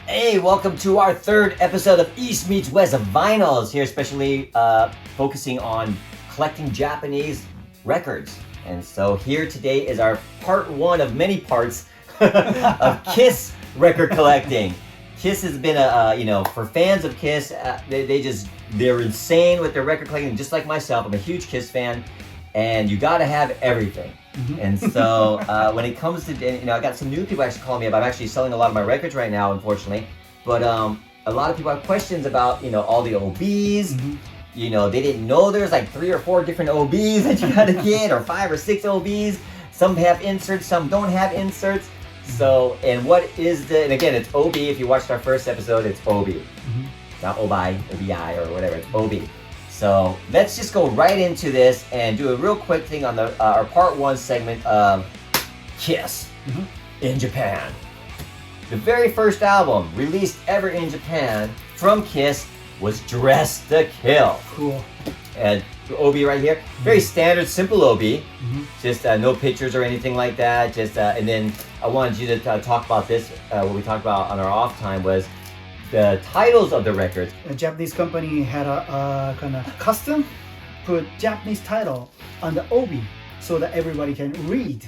Hey, welcome to our third episode of East Meets West of Vinyls, here especially focusing on collecting Japanese records. And so here today is our part one of many parts of Kiss record collecting. Kiss has been for fans of Kiss, they're insane with their record collecting, just like myself. I'm a huge Kiss fan, and you gotta have everything. Mm-hmm. And so when it comes to, I got some new people actually calling me up. I'm actually selling a lot of my records right now, unfortunately. But a lot of people have questions about, all the OBs. Mm-hmm. They didn't know there's like 3 or 4 different OBs that you gotta get, or 5 or 6 OBs. Some have inserts, some don't have inserts. So, and and again, it's OB. If you watched our first episode, it's OB. Mm-hmm. Not OBI, OBI, or whatever, it's OB. So let's just go right into this and do a real quick thing on our part one segment of Kiss in Japan. The very first album released ever in Japan from Kiss was Dress to Kill. Cool. And OB right here, very standard, simple OB. Just no pictures or anything like that. And then I wanted you to talk about this. What we talked about on our off time was the titles of the records. A Japanese company had a kind of custom put Japanese title on the obi so that everybody can read.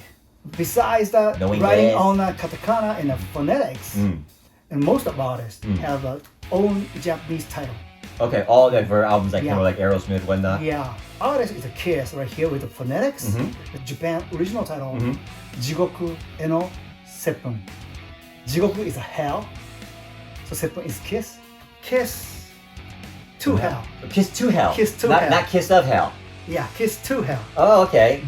Besides that, writing on katakana and the phonetics, and most of artists have their own Japanese title. Okay, all like for albums like like Aerosmith, whatnot. Yeah, artist is a Kiss right here with the phonetics. The Japan original title, Jigoku Eno Seppun. Jigoku is a hell. So Seppun is Kiss. Kiss to Hell. Kiss to Hell. Kiss to Hell. Not Kiss of Hell. Yeah, Kiss to Hell. Oh, okay.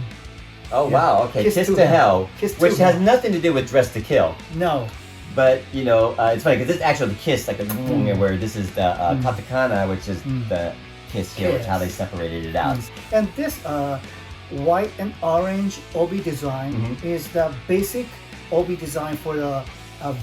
Oh, yeah. Wow. Okay, Kiss to Hell. Which has nothing to do with Dress to Kill. No. But, it's funny because this is actually the Kiss, like where this is the katakana, which is the Kiss here, which is how they separated it out. And this white and orange obi design is the basic obi design for the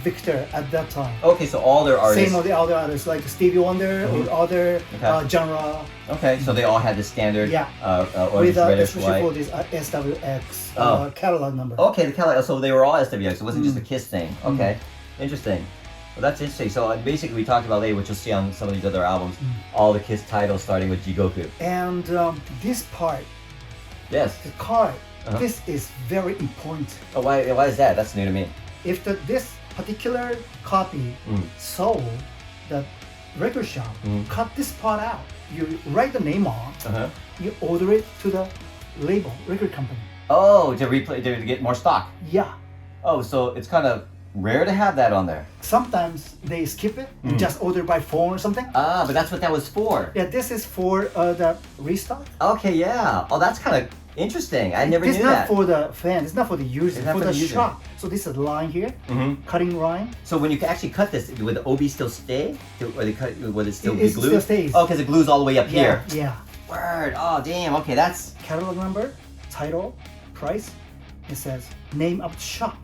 Victor at that time. Okay, so all their artists. Same of the other artists like Stevie Wonder or other genre. Okay, so they all had the standard orange, reddish, white. For this SWX catalog number. Okay, the catalog. So they were all SWX. It wasn't just a Kiss thing. Okay, interesting. Well, that's interesting. So basically, we talked about later, which you'll see on some of these other albums, all the Kiss titles starting with Jigoku. And this part. Yes. The card. This is very important. Oh, why is that? That's new to me. If this particular copy sold, the record shop cut this part out. You write the name on, you order it to the label, record company. Oh, to get more stock? Yeah. Oh, so it's kind of rare to have that on there. Sometimes they skip it and just order by phone or something. Ah, but that's what that was for. Yeah, this is for the restock. Okay, yeah. Oh, that's kind of interesting. I never knew that. It's not for the fan. It's not for the user. It's for the shop. So this is a line here, cutting line. So when you actually cut this, would the OB still stay? Or would it still be glued? It still stays. Oh, because it glues all the way up here. Yeah. Word. Oh, damn. Okay, that's... Catalog number, title, price. It says name of the shop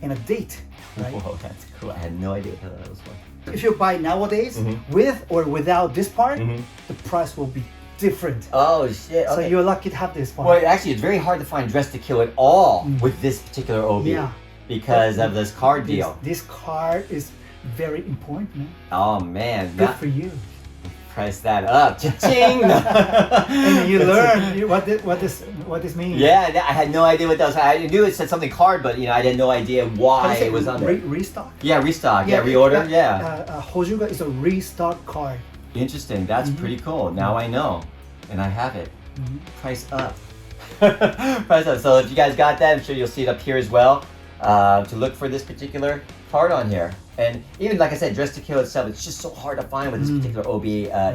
and a date. Right? Whoa, that's cool. I had no idea what that was for. If you buy nowadays, with or without this part, the price will be different. Oh shit! Okay. So you're lucky to have this part. Well, actually, it's very hard to find Dress to Kill at all with this particular OB because of this card deal. This card is very important, man. Oh man, good for you. Price that up, cha-ching! And you learn what this means. Yeah, I had no idea what that was. I knew it said something card, but I had no idea why it was on there. Restock. Yeah, restock. Yeah, reorder. Hojuga is a restock card. Interesting. That's pretty cool. Now I know, and I have it. Price up. Price up. So if you guys got that, I'm sure you'll see it up here as well. To look for this particular card on here. And even like I said, Dress to Kill itself, it's just so hard to find with this particular OB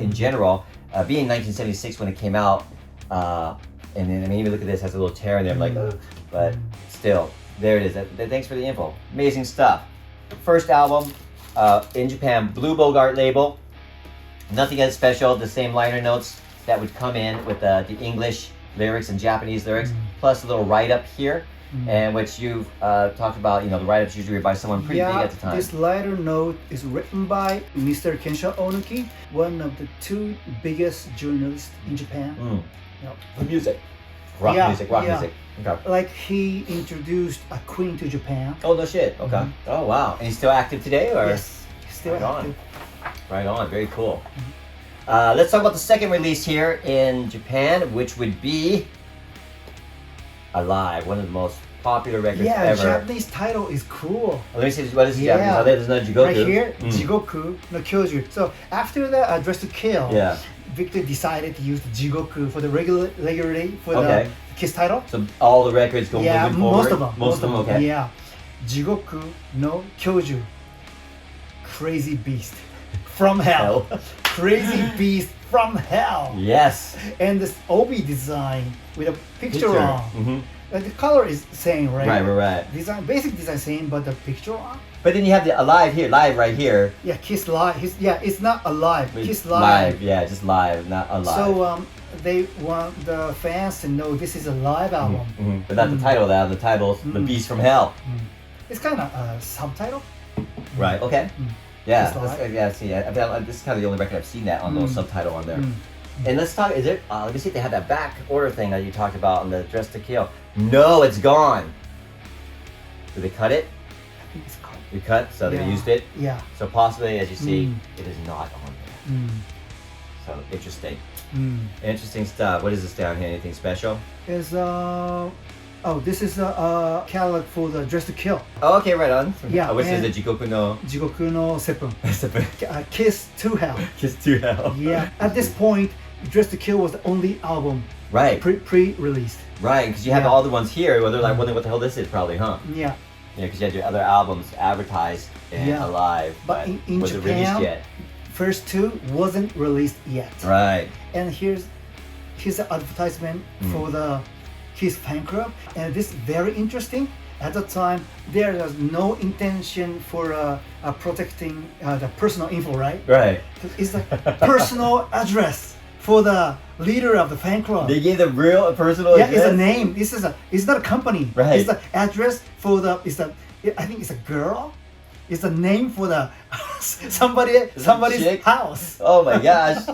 in general. Being 1976 when it came out, and then even look at this, has a little tear in there. I'm like, ugh. But still, there it is. Thanks for the info. Amazing stuff. First album in Japan, Blue Bogart label. Nothing as special. The same liner notes that would come in with the English lyrics and Japanese lyrics, plus a little write-up here. And which you've talked about, the write-ups usually were by someone pretty big at the time. This liner note is written by Mr. Kensho Onuki, one of the 2 biggest journalists in Japan. For music. Rock music. Okay. Like he introduced a Queen to Japan. Oh, no shit. Okay. Oh, wow. And he's still active today, or? Yes. Still active. Right on. Very cool. Let's talk about the second release here in Japan, which would be Alive, one of the most popular records ever. Japanese title is cool. Let me see, what is the Japanese? Oh, there's no Jigoku. Right here, Jigoku no Kyoju. So after the Dress to Kill, Victor decided to use the Jigoku for the regularly for the Kiss title. So all the records go moving forward? Most of them, okay. Yeah. Jigoku no Kyoju. Crazy beast from hell. Crazy beast from hell. Yes. And this obi design with a picture on. The color is same, right? Right. Design, basic design same, but the picture on. But then you have the Alive here, live right here. Yeah, Kiss Live. It's not Alive. Kiss Live. Live, yeah, just live, not Alive. So they want the fans to know this is a live album. But not the title of the album. The title's The Beast from Hell. It's kind of a subtitle. Right. Okay. Yeah. See, this is kind of the only record I've seen that on the subtitle on there. And let's talk. Is it? Let me see if they have that back order thing that you talked about on the Dress to Kill. No, it's gone. Did they cut it? I think it's cut. We cut, so they used it. Yeah. So possibly, as you see, it is not on there. So interesting. Interesting stuff. What is this down here? Anything special? Is this is a catalog for the Dress to Kill. Oh, okay, right on. Yeah. Which is the Jigoku no Seppun. Kiss to Hell. Kiss to Hell. Yeah. At this point, Dress to Kill was the only album. Right. Pre-released. Right, because you have all the ones here where they're like wondering what the hell this is, probably, huh? Yeah. Yeah, because you had your other albums advertised and Alive, but in wasn't Japan, released yet. First two wasn't released yet. Right. And here's the advertisement for the Kiss fan club, and this is very interesting. At the time, there was no intention for protecting the personal info, right? Right. It's a personal address for the leader of the fan club. They gave the real personal address? Yeah, it's a name. It's not a company. Right. It's the address for I think it's a girl. It's the name for the somebody's house. Oh my gosh.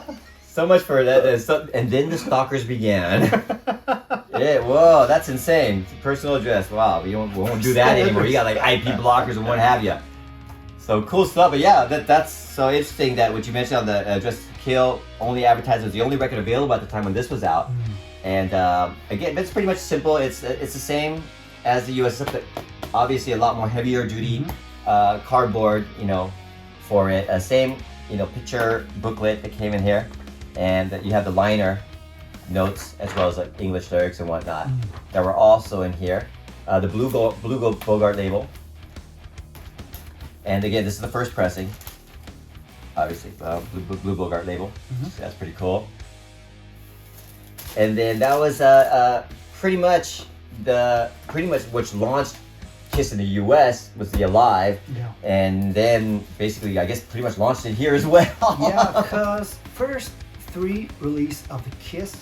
So much for that. And then the stalkers began. Whoa, that's insane. Personal address. Wow, we won't do that anymore. You got like IP blockers and what have you. So cool stuff. But yeah, that's so interesting that what you mentioned on the Dress to Kill only advertised was the only record available at the time when this was out. And again, it's pretty much simple. It's the same as the US, except obviously a lot more heavier duty cardboard, for it. Same, picture booklet that came in here, and you have the liner notes as well as like English lyrics and whatnot that were also in here. The Blue Bogart label, and again, this is the first pressing. Obviously, Blue Bogart label. So that's pretty cool. And then that was pretty much which launched Kiss in the US was the Alive, and then basically I guess pretty much launched it here as well. Yeah, because first three release of the Kiss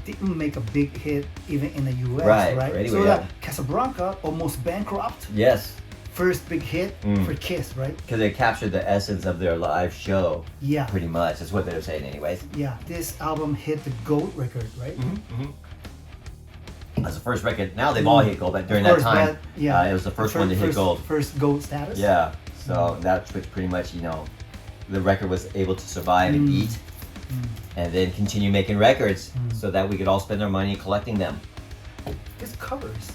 didn't make a big hit even in the US, right? Anyway, so that Casablanca almost bankrupt. Yes. First big hit for Kiss, right? Because they captured the essence of their live show. Yeah. Pretty much. That's what they were saying anyways. Yeah. This album hit the gold record, right? That's the first record. Now they've all hit gold, but during that time, it was the first one to hit gold. First gold status. Yeah. So that's which pretty much, the record was able to survive and eat, and then continue making records so that we could all spend our money collecting them. This cover is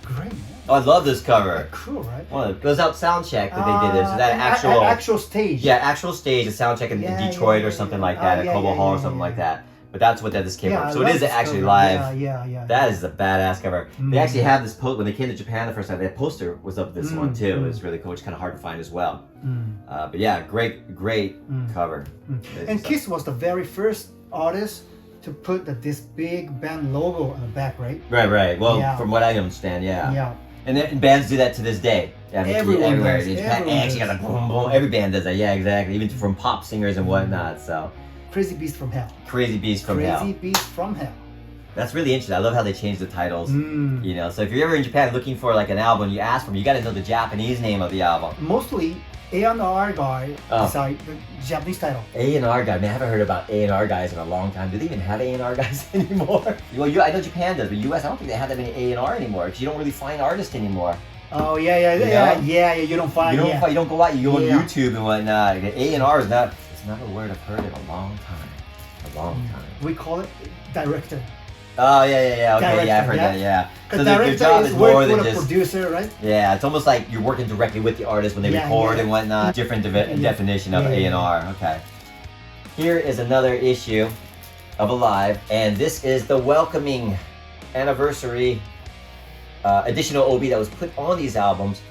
great, man. Oh, I love this cover. Cool, right? Well, it was out Soundcheck that they did this. So that actual stage. Yeah, actual stage, a Soundcheck in Detroit or something like that, at Cobo Hall or something like that. But that's what this came from. So it is actually live. Yeah. That is a badass cover. They actually have this post when they came to Japan the first time. That poster was of this one too. It was really cool. It's kind of hard to find as well. But yeah, great cover. And Kiss was the very first artist to put this big band logo on the back, right? Right. Well, from what I understand, Yeah. And then bands do that to this day. I mean, everywhere in Japan, actually got like boom, boom. Every band does that. Yeah, exactly. Even from pop singers and whatnot. So. Crazy Beast from Hell. Crazy Beast from Hell. Crazy Beast from Hell. That's really interesting. I love how they changed the titles. So if you're ever in Japan looking for like an album, you ask for them, you got to know the Japanese name of the album. Mostly A&R guy decide the Japanese title. A&R guy. Man, I haven't heard about A&R guys in a long time. Do they even have A&R guys anymore? Well, I know Japan does, but US, I don't think they have that many A&R anymore because you don't really find artists anymore. Oh yeah. You don't find. You don't go out. You go on Yeah. YouTube and whatnot. A&R is not. It's not a word I've heard in a long time. A long time. We call it director. Oh yeah. Okay, Director, I've heard yeah. that. Yeah. Because their director job is is more work than with a just. producer, right? Yeah, it's almost like you're working directly with the artist when they Yeah, record yeah. and whatnot. Different definition of Yeah. A&R. Okay. Here is another issue of Alive, and this is the welcoming anniversary additional OB that was put on these albums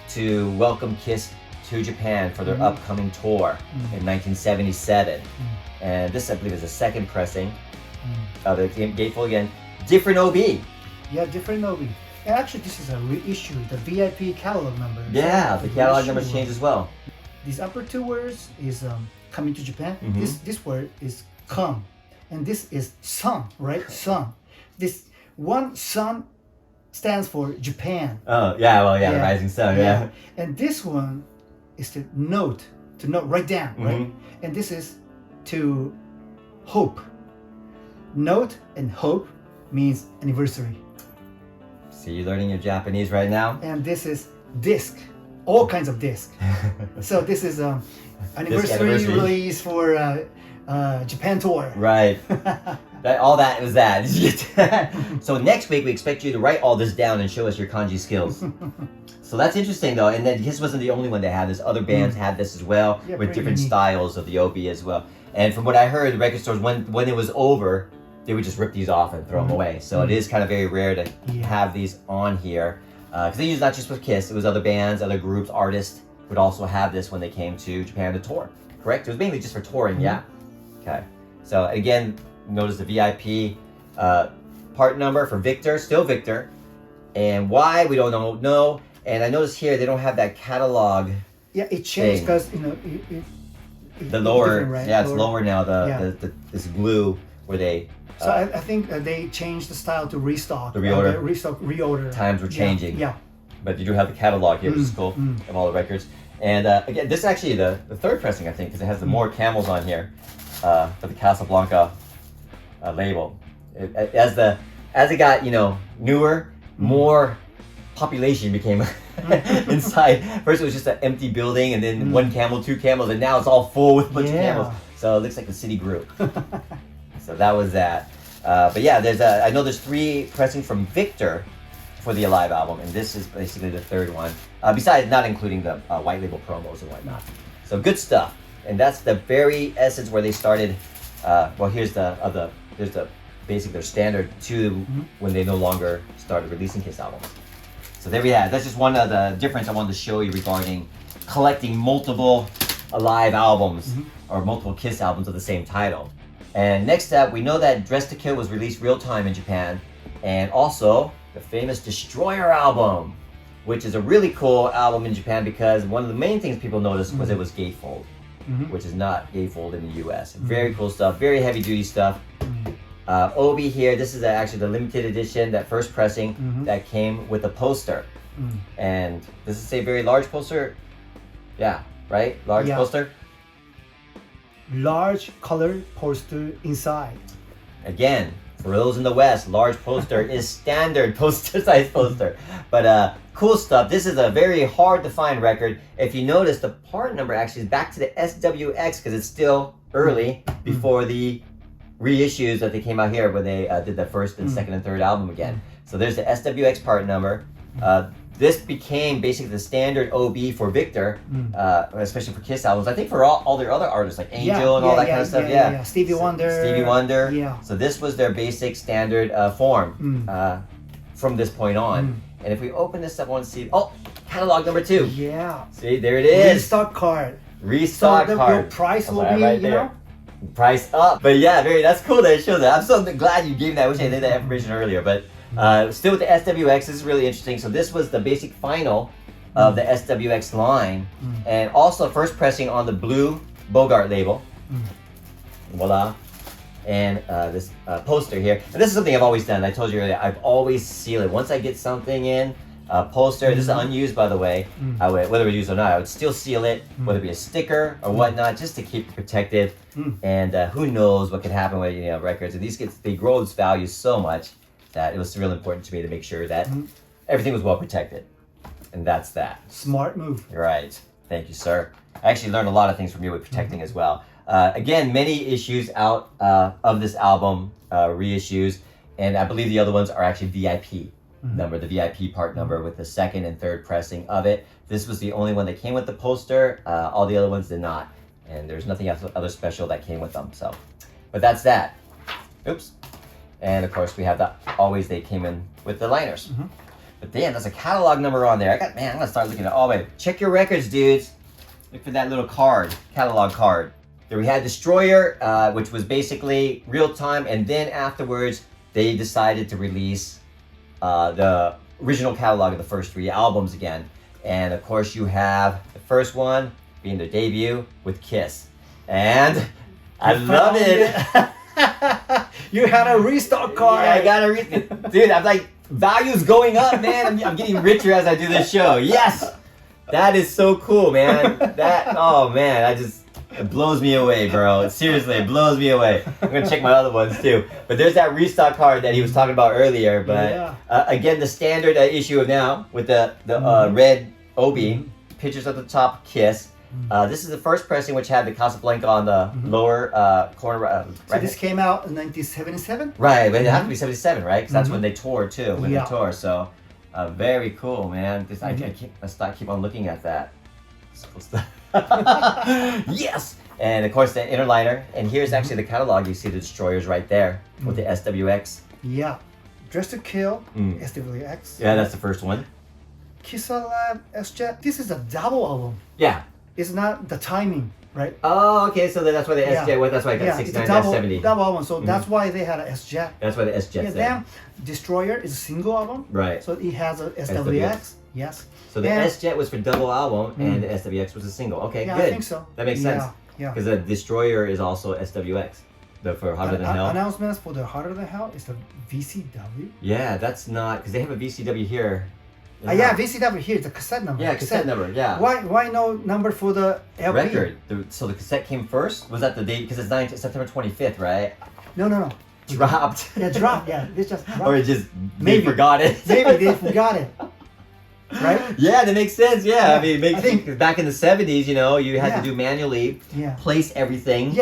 to welcome Kiss to Japan for their upcoming tour in 1977. And this, I believe, is the second pressing of the Gatefold again. Different OB. Yeah, different OB. And actually, this is a reissue. The VIP catalog number. Yeah, the catalog numbers reissue. changed as well. These upper two words is coming to Japan. This word is come, and this is sun, right? Sun. This one sun stands for Japan. Oh, yeah, well, yeah, the Rising Sun, yeah. And this one is to note, write down, right? And this is to hope. Note and hope means anniversary. See, you're learning your Japanese right now? And this is disc, all kinds of disc. So this is anniversary release for Japan tour. Right. All that was that. So next week we expect you to write all this down and show us your kanji skills. So that's interesting though, and then this wasn't the only one that had this. Other bands had this as well, with different styles of the OB as well. And from what I heard, the record stores, when it was over, they would just rip these off and throw them away. So it is kind of very rare to have these on here. Because they use not just with Kiss, it was other bands, other groups, artists would also have this when they came to Japan to tour. Correct? It was mainly just for touring, yeah? Okay. So again, notice the VIP part number for Victor, still Victor. And why, we don't know. And I notice here they don't have that catalog. Yeah, it changed because, the lower, right? it's lower now, this blue where they... So I think they changed the style to restock. The reorder. Reorder. Times were changing. Yeah. But you do have the catalog here, which is cool, of all the records. And again, this is actually the third pressing, I think, because it has the more camels on here for the Casablanca label. As it got, newer, more population became inside. First it was just an empty building, and then one camel, two camels, and now it's all full with a bunch of camels. So it looks like the city grew. So that was that. But yeah, I know there's 3 pressings from Victor for the Alive album, and this is basically the third one. Besides not including the white label promos and whatnot. So good stuff. And that's the very essence where they started. Well, here's there's the basic, their standard to when they no longer started releasing Kiss albums. So there we have. That's just one of the difference I wanted to show you regarding collecting multiple Alive albums or multiple Kiss albums of the same title. And next up, we know that Dress to Kill was released real time in Japan, and also the famous Destroyer album, which is a really cool album in Japan because one of the main things people noticed was it was gatefold, which is not gatefold in the US. Very cool stuff, very heavy duty stuff. OB here, this is actually the limited edition, that first pressing that came with a poster. And this is a very large poster. Yeah, right? Large poster. Large color poster inside. Again, for those in the West, large poster is standard poster size poster. But cool stuff. This is a very hard to find record. If you notice, the part number actually is back to the SWX because it's still early before the reissues that they came out here when they did the first and second and third album again. So there's the SWX part number. This became basically the standard OB for Victor, especially for Kiss albums. I think for all their other artists like Angel and all that kind of stuff. Yeah. Stevie Wonder. Yeah. So this was their basic standard form from this point on. And if we open this up, I want to see. Oh, catalog number 2. Yeah. See, there it is. Restock card. Restock card. Your price will be, right there. Price up. But yeah, that's cool that it shows that. I'm so glad you gave me that. I wish I did that information earlier. But still with the SWX, this is really interesting. So this was the basic final of the SWX line. And also first pressing on the blue Bogart label. Voila. And this poster here. And this is something I've always done. I told you earlier, I've always sealed it. Once I get something in, poster, this is unused by the way, I would, whether it was used or not, I would still seal it, whether it be a sticker or whatnot, just to keep it protected. And who knows what could happen with records. And they grow its value so much that it was really important to me to make sure that everything was well protected. And that's that. Smart move. Right. Thank you, sir. I actually learned a lot of things from you with protecting as well. Again, many issues out of this album, reissues, and I believe the other ones are actually VIP number, the VIP part number with the second and third pressing of it. This was the only one that came with the poster. All the other ones did not. And there's nothing else other special that came with them. So, but that's that. Oops. And of course we have they came in with the liners. But damn, there's a catalog number on there. I'm gonna start looking at all. Wait, check your records, dudes. Look for that little card, catalog card. There we had Destroyer, which was basically real time, and then afterwards they decided to release the original catalog of the first 3 albums again. And of course you have the first one being their debut with Kiss. And I love it. You had a restock card. Yeah, I got a restock. Dude, I'm like, value's going up, man. I'm getting richer as I do this show. Yes! That is so cool, man. Oh man, it blows me away, bro. Seriously, it blows me away. I'm gonna check my other ones too. But there's that restock card that he was talking about earlier. But again, the standard issue of now with the red Obi, pictures at the top, Kiss. This is the first pressing which had the Casablanca on the lower corner. Right. So this came out in 1977? Right, but it had to be 77, right? Because that's when they toured too, when they toured. So very cool, man. I keep on looking at that. It's cool stuff. Yes! And of course the inner liner. And here's actually the catalog. You see the Destroyers right there with the SWX. Yeah. Dress to Kill, SWX. Yeah, that's the first one. Kiss Alive, S-Jet. This is a double album. Yeah. It's not the timing, right? Oh, okay. So that's why the S-Jet, that's why I got 69-70. Double album. So that's why they had an S-Jet. That's why the S-Jet's there. Then Destroyer is a single album. Right. So it has a SWX. Yes. So the S-Jet was for double album and the SWX was a single. Okay, yeah, good. I think so. That makes sense. Yeah. Because the Destroyer is also SWX. For Hotter Than Hell. Announcements for the Hotter Than Hell is the VCW. Yeah, that's not, because they have a VCW here. Yeah, VCW here, it's a cassette number. Yeah, cassette number, yeah. Why no number for the LP? Record. So the cassette came first? Was that the date? Because it's September 25th, right? No. Dropped. Yeah, dropped. Yeah, they just dropped. Or it just, they forgot it. Maybe they forgot it. Right? Yeah, that makes sense. Yeah, I mean, I think back in the 70s, you had to do manually place everything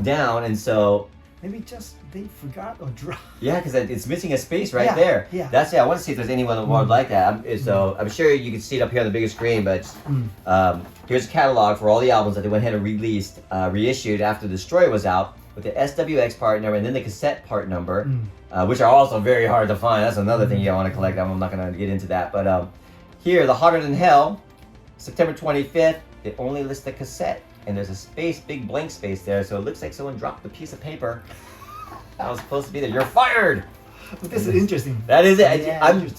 down, and so maybe just they forgot or dropped. Yeah, because it's missing a space right there. Yeah. I want to see if there's anyone in the world like that. So I'm sure you can see it up here on the biggest screen, but here's a catalog for all the albums that they went ahead and released, reissued after Destroyer was out with the SWX part number and then the cassette part number, which are also very hard to find. That's another thing you want to collect. I'm not going to get into that, but here, the Hotter Than Hell, September 25th, they only list the cassette. And there's a big blank space there, so it looks like someone dropped a piece of paper that was supposed to be there. You're fired! This is interesting. That is it.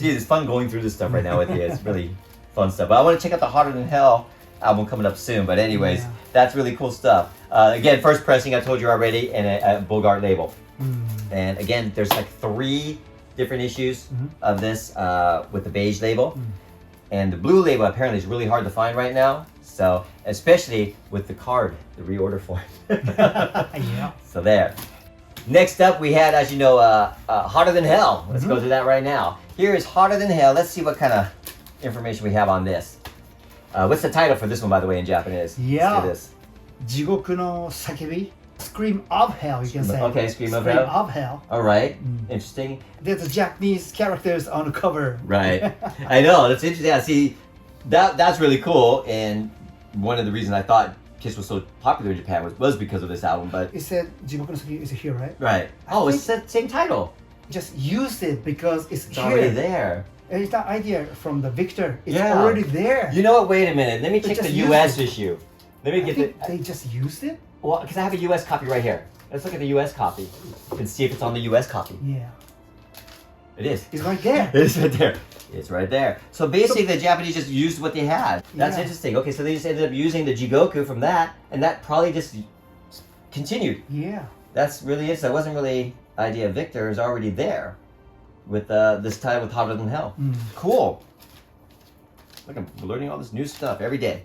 It's fun going through this stuff right now with you. It's really fun stuff. But I want to check out the Hotter Than Hell album coming up soon. But anyways, that's really cool stuff. Again, first pressing, I told you already, and a Bogart label. And again, there's like 3 different issues of this with the beige label. And the blue label apparently is really hard to find right now. So, especially with the card, the reorder form. So there. Next up, we had, as you know, Hotter Than Hell. Let's go to that right now. Here is Hotter Than Hell. Let's see what kind of information we have on this. What's the title for this one, by the way, in Japanese? Yeah. Let's do this. Jigoku no Sakebi. Scream of Hell, you can say. Okay, Scream of Hell. All right. Interesting. There's the Japanese characters on the cover. Right. I know. That's interesting. Yeah, see, that's really cool. And one of the reasons I thought Kiss was so popular in Japan was because of this album. But it said Jigoku no Sakebi is here, right? Right. Oh, it's the same title. Just use it because it's already there. It's that idea from the Victor. It's already there. You know what? Wait a minute. Let me check the US issue. Let me get they just used it? Well, because I have a US copy right here. Let's look at the US copy and see if it's on the US copy. Yeah. It is. It's right there. It's right there. It's right there. So basically, the Japanese just used what they had. That's interesting. Okay, so they just ended up using the Jigoku from that, and that probably just continued. Yeah. That's really it. So it wasn't really idea. Victor is already there with this title with Hotter Than Hell. Cool. Look, I'm learning all this new stuff every day.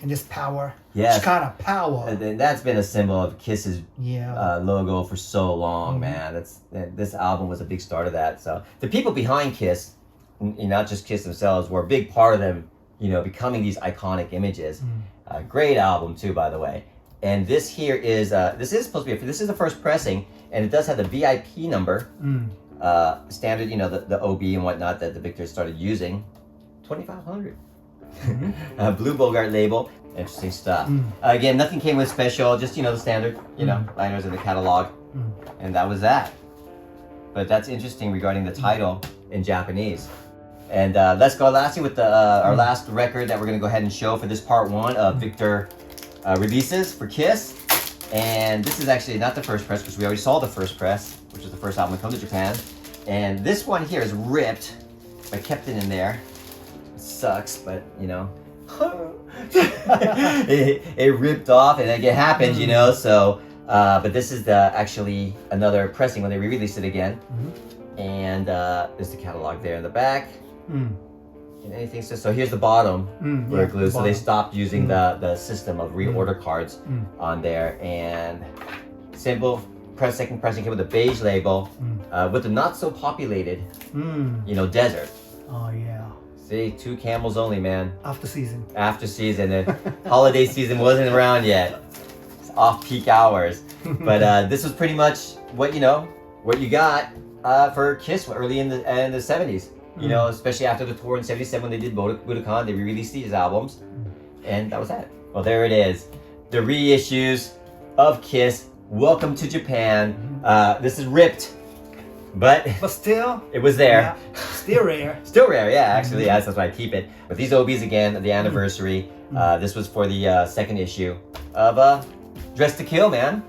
And this power. Yes. Chikara power. And that's been a symbol of Kiss's logo for so long, man. This album was a big start of that. So the people behind Kiss not just Kiss themselves, were a big part of them, becoming these iconic images. Great album too, by the way. And this here is this is the first pressing, and it does have the VIP number, standard, the OB and whatnot that the Victor started using, 2500. Blue Bogart label. Interesting stuff. Again, nothing came with special, just the standard, liners in the catalog, and that was that. But that's interesting regarding the title in Japanese. And let's go lastly with our last record that we're gonna go ahead and show for this part 1 of Victor releases for Kiss. And this is actually not the first press, because we already saw the first press, which is the first album to come to Japan. And this one here is ripped. I kept it in there. It sucks, but it ripped off, and it happens, so but this is actually another pressing when they re-released it again. And there's the catalog there in the back. And anything, so here's the bottom where it glues. So they stopped using the system of reorder cards on there, and simple second pressing came with a beige label with the not so populated desert. Oh yeah. See, 2 camels only, man. After season. And holiday season wasn't around yet. It's off peak hours. But this was pretty much what you got for Kiss early in the 70s. Especially after the tour in 77 when they did Budokan, they re-released these albums. And that was that. Well, there it is. The reissues of Kiss. Welcome to Japan. This is ripped. But still, it was there. Yeah, still rare. Still rare, yeah, actually. Yes, that's why I keep it. But these OBs again, the anniversary. This was for the second issue of Dress to Kill, man.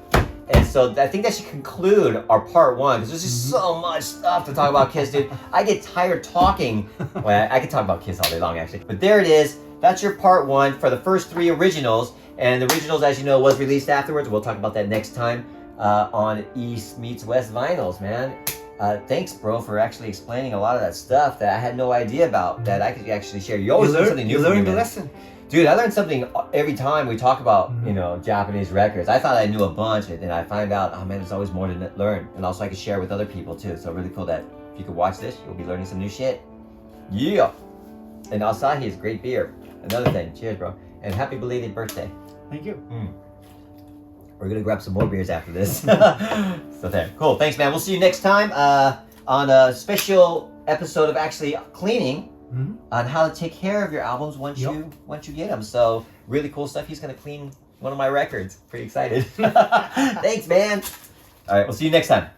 And so I think that should conclude our part 1, because there's just so much stuff to talk about Kiss, dude. I get tired talking. Well, I could talk about Kiss all day long, actually. But there it is. That's your part 1 for the first 3 originals. And the originals, as you know, was released afterwards. We'll talk about that next time on East Meets West Vinyls, man. Thanks, bro, for actually explaining a lot of that stuff that I had no idea about, that I could actually share. You always learn something new. You learned the lesson. Dude, I learned something every time we talk about, Japanese records. I thought I knew a bunch, and I find out, oh man, there's always more to learn. And also I can share with other people too. So really cool that if you could watch this, you'll be learning some new shit. Yeah. And Asahi is great beer. Another thing. Cheers, bro. And happy belated birthday. Thank you. We're gonna grab some more beers after this. So there. Cool. Thanks, man. We'll see you next time on a special episode of actually cleaning on how to take care of your albums once you get them. So really cool stuff. He's gonna clean one of my records. Pretty excited. Thanks, man. All right. We'll see you next time.